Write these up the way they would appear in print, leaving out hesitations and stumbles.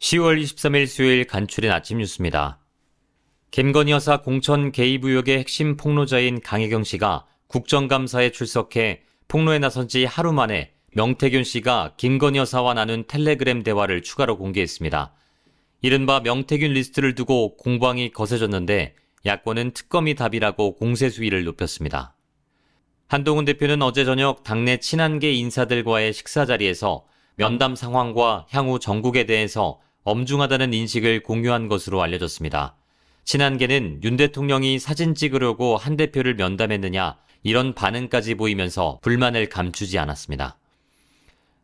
10월 23일 수요일 간추린 아침 뉴스입니다. 김건희 여사 공천 개입 의혹의 핵심 폭로자인 강혜경 씨가 국정감사에 출석해 폭로에 나선 지 하루 만에 명태균 씨가 김건희 여사와 나눈 텔레그램 대화를 추가로 공개했습니다. 이른바 명태균 리스트를 두고 공방이 거세졌는데 야권은 특검이 답이라고 공세 수위를 높였습니다. 한동훈 대표는 어제 저녁 당내 친한계 인사들과의 식사 자리에서 면담 상황과 향후 정국에 대해서 엄중하다는 인식을 공유한 것으로 알려졌습니다. 친한계는 윤 대통령이 사진 찍으려고 한 대표를 면담했느냐 이런 반응까지 보이면서 불만을 감추지 않았습니다.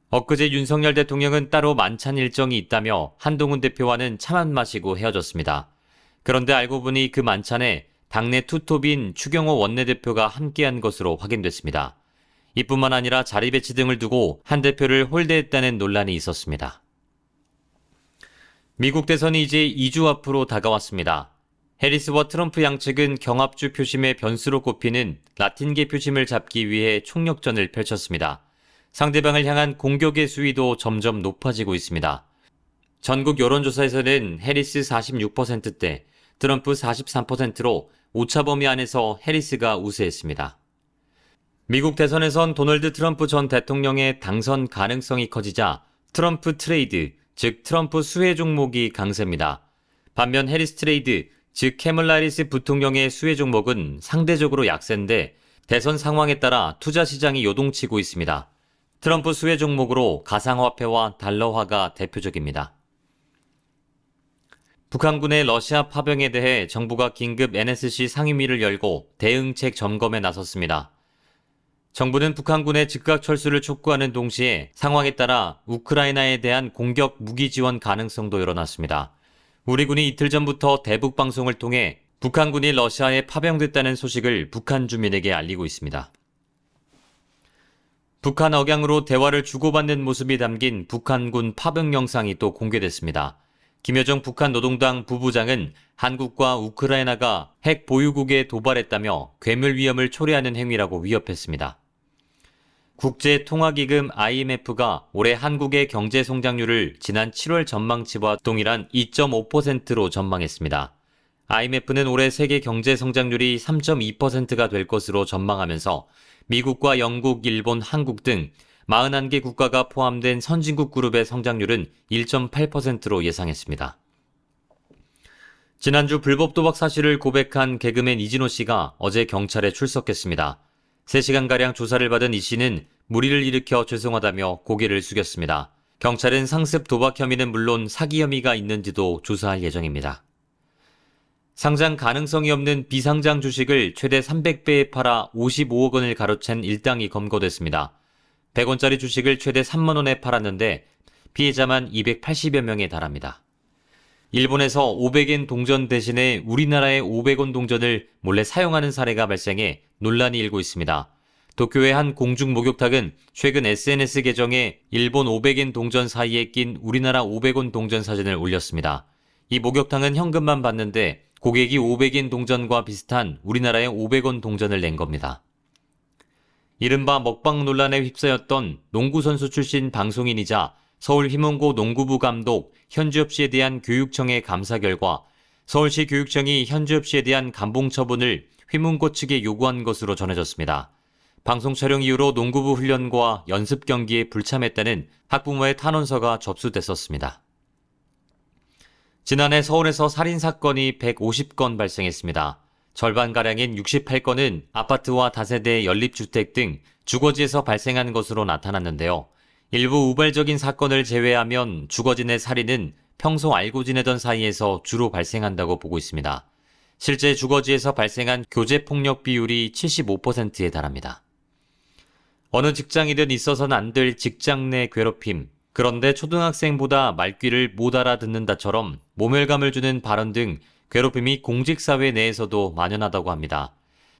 엊그제 윤석열 대통령은 따로 만찬 일정이 있다며 한동훈 대표와는 차만 마시고 헤어졌습니다. 그런데 알고 보니 그 만찬에 당내 투톱인 추경호 원내대표가 함께한 것으로 확인됐습니다. 이뿐만 아니라 자리 배치 등을 두고 한 대표를 홀대했다는 논란이 있었습니다. 미국 대선이 이제 2주 앞으로 다가왔습니다. 해리스와 트럼프 양측은 경합주 표심의 변수로 꼽히는 라틴계 표심을 잡기 위해 총력전을 펼쳤습니다. 상대방을 향한 공격의 수위도 점점 높아지고 있습니다. 전국 여론조사에서는 해리스 46%대, 트럼프 43%로 오차 범위 안에서 해리스가 우세했습니다. 미국 대선에선 도널드 트럼프 전 대통령의 당선 가능성이 커지자 트럼프 트레이드, 즉 트럼프 수혜 종목이 강세입니다. 반면 해리스 트레이드, 즉 캐멀라 해리스 부통령의 수혜 종목은 상대적으로 약세인데 대선 상황에 따라 투자 시장이 요동치고 있습니다. 트럼프 수혜 종목으로 가상화폐와 달러화가 대표적입니다. 북한군의 러시아 파병에 대해 정부가 긴급 NSC 상임위를 열고 대응책 점검에 나섰습니다. 정부는 북한군의 즉각 철수를 촉구하는 동시에 상황에 따라 우크라이나에 대한 공격 무기 지원 가능성도 열어놨습니다. 우리 군이 이틀 전부터 대북 방송을 통해 북한군이 러시아에 파병됐다는 소식을 북한 주민에게 알리고 있습니다. 북한 억양으로 대화를 주고받는 모습이 담긴 북한군 파병 영상이 또 공개됐습니다. 김여정 북한 노동당 부부장은 한국과 우크라이나가 핵 보유국에 도발했다며 괴물 위험을 초래하는 행위라고 위협했습니다. 국제통화기금 IMF가 올해 한국의 경제 성장률을 지난 7월 전망치와 동일한 2.5%로 전망했습니다. IMF는 올해 세계 경제 성장률이 3.2%가 될 것으로 전망하면서 미국과 영국, 일본, 한국 등 41개 국가가 포함된 선진국 그룹의 성장률은 1.8%로 예상했습니다. 지난주 불법 도박 사실을 고백한 개그맨 이진호 씨가 어제 경찰에 출석했습니다. 3시간가량 조사를 받은 이 씨는 무리를 일으켜 죄송하다며 고개를 숙였습니다. 경찰은 상습 도박 혐의는 물론 사기 혐의가 있는지도 조사할 예정입니다. 상장 가능성이 없는 비상장 주식을 최대 300배에 팔아 55억 원을 가로챈 일당이 검거됐습니다. 100원짜리 주식을 최대 3만 원에 팔았는데 피해자만 280여 명에 달합니다. 일본에서 500엔 동전 대신에 우리나라의 500원 동전을 몰래 사용하는 사례가 발생해 논란이 일고 있습니다. 도쿄의 한 공중 목욕탕은 최근 SNS 계정에 일본 500엔 동전 사이에 낀 우리나라 500원 동전 사진을 올렸습니다. 이 목욕탕은 현금만 받는데 고객이 500엔 동전과 비슷한 우리나라의 500원 동전을 낸 겁니다. 이른바 먹방 논란에 휩싸였던 농구선수 출신 방송인이자 서울휘문고 농구부 감독 현주엽 씨에 대한 교육청의 감사 결과 서울시 교육청이 현주엽 씨에 대한 감봉 처분을 휘문고 측에 요구한 것으로 전해졌습니다. 방송 촬영 이후로 농구부 훈련과 연습 경기에 불참했다는 학부모의 탄원서가 접수됐었습니다. 지난해 서울에서 살인사건이 150건 발생했습니다. 절반가량인 68건은 아파트와 다세대 연립주택 등 주거지에서 발생한 것으로 나타났는데요. 일부 우발적인 사건을 제외하면 주거진의 살인은 평소 알고 지내던 사이에서 주로 발생한다고 보고 있습니다. 실제 주거지에서 발생한 교제폭력 비율이 75%에 달합니다. 어느 직장이든 있어서는 안 될 직장 내 괴롭힘, 그런데 초등학생보다 말귀를 못 알아듣는다처럼 모멸감을 주는 발언 등 괴롭힘이 공직사회 내에서도 만연하다고 합니다.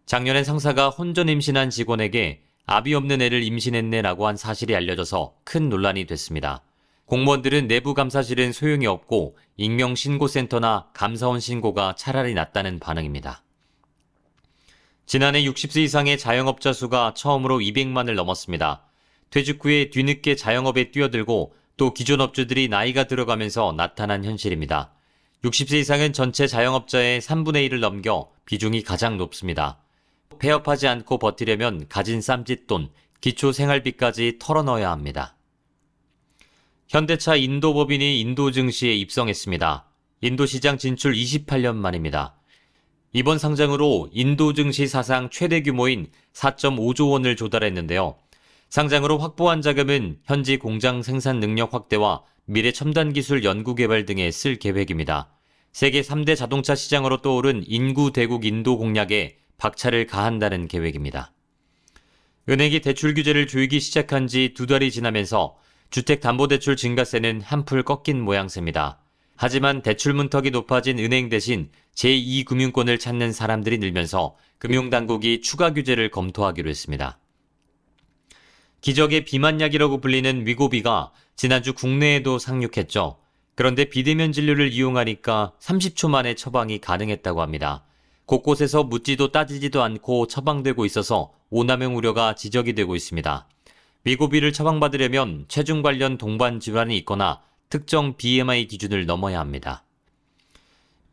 작년엔 상사가 혼전 임신한 직원에게 아비 없는 애를 임신했네라고 한 사실이 알려져서 큰 논란이 됐습니다. 공무원들은 내부 감사실은 소용이 없고 익명신고센터나 감사원 신고가 차라리 낫다는 반응입니다. 지난해 60세 이상의 자영업자 수가 처음으로 200만을 넘었습니다. 퇴직 후에 뒤늦게 자영업에 뛰어들고 또 기존 업주들이 나이가 들어가면서 나타난 현실입니다. 60세 이상은 전체 자영업자의 3분의 1을 넘겨 비중이 가장 높습니다. 폐업하지 않고 버티려면 가진 쌈짓돈, 기초 생활비까지 털어넣어야 합니다. 현대차 인도법인이 인도 증시에 입성했습니다. 인도 시장 진출 28년 만입니다. 이번 상장으로 인도 증시 사상 최대 규모인 4.5조 원을 조달했는데요. 상장으로 확보한 자금은 현지 공장 생산 능력 확대와 미래 첨단 기술 연구 개발 등에 쓸 계획입니다. 세계 3대 자동차 시장으로 떠오른 인구 대국 인도 공략에 박차를 가한다는 계획입니다. 은행이 대출 규제를 조이기 시작한 지 2달이 지나면서 주택담보대출 증가세는 한풀 꺾인 모양새입니다. 하지만 대출 문턱이 높아진 은행 대신 제2금융권을 찾는 사람들이 늘면서 금융당국이 추가 규제를 검토하기로 했습니다. 기적의 비만약이라고 불리는 위고비가 지난주 국내에도 상륙했죠. 그런데 비대면 진료를 이용하니까 30초 만에 처방이 가능했다고 합니다. 곳곳에서 묻지도 따지지도 않고 처방되고 있어서 오남용 우려가 지적이 되고 있습니다. 위고비를 처방받으려면 체중 관련 동반 질환이 있거나 특정 BMI 기준을 넘어야 합니다.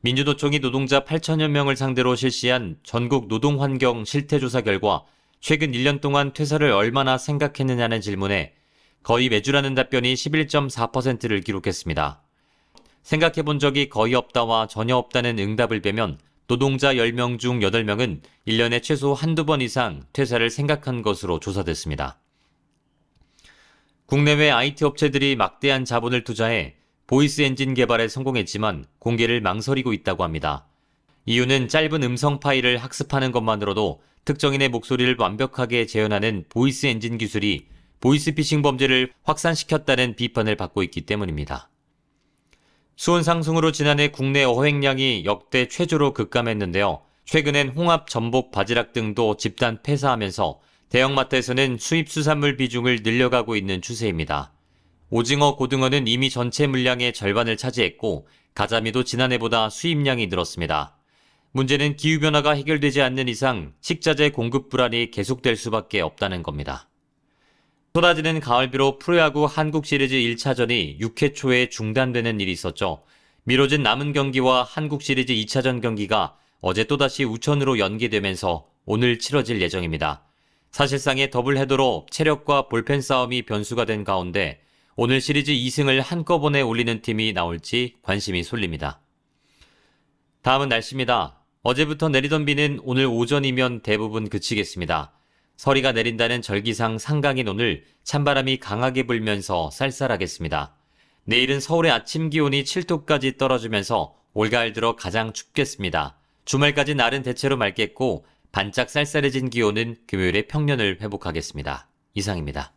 민주노총이 노동자 8천여 명을 상대로 실시한 전국 노동환경 실태조사 결과 최근 1년 동안 퇴사를 얼마나 생각했느냐는 질문에 거의 매주라는 답변이 11.4%를 기록했습니다. 생각해본 적이 거의 없다와 전혀 없다는 응답을 빼면 노동자 10명 중 8명은 1년에 최소 한두 번 이상 퇴사를 생각한 것으로 조사됐습니다. 국내외 IT 업체들이 막대한 자본을 투자해 보이스 엔진 개발에 성공했지만 공개를 망설이고 있다고 합니다. 이유는 짧은 음성 파일을 학습하는 것만으로도 특정인의 목소리를 완벽하게 재현하는 보이스 엔진 기술이 보이스피싱 범죄를 확산시켰다는 비판을 받고 있기 때문입니다. 수온 상승으로 지난해 국내 어획량이 역대 최저로 급감했는데요. 최근엔 홍합, 전복, 바지락 등도 집단 폐사하면서 대형마트에서는 수입 수산물 비중을 늘려가고 있는 추세입니다. 오징어, 고등어는 이미 전체 물량의 절반을 차지했고 가자미도 지난해보다 수입량이 늘었습니다. 문제는 기후변화가 해결되지 않는 이상 식자재 공급 불안이 계속될 수밖에 없다는 겁니다. 쏟아지는 가을비로 프로야구 한국 시리즈 1차전이 6회 초에 중단되는 일이 있었죠. 미뤄진 남은 경기와 한국 시리즈 2차전 경기가 어제 또다시 우천으로 연기되면서 오늘 치러질 예정입니다. 사실상의 더블 헤더로 체력과 볼펜 싸움이 변수가 된 가운데 오늘 시리즈 2승을 한꺼번에 올리는 팀이 나올지 관심이 쏠립니다. 다음은 날씨입니다. 어제부터 내리던 비는 오늘 오전이면 대부분 그치겠습니다. 서리가 내린다는 절기상 상강인 오늘 찬바람이 강하게 불면서 쌀쌀하겠습니다. 내일은 서울의 아침 기온이 7도까지 떨어지면서 올가을 들어 가장 춥겠습니다. 주말까지 날은 대체로 맑겠고 반짝 쌀쌀해진 기온은 금요일에 평년을 회복하겠습니다. 이상입니다.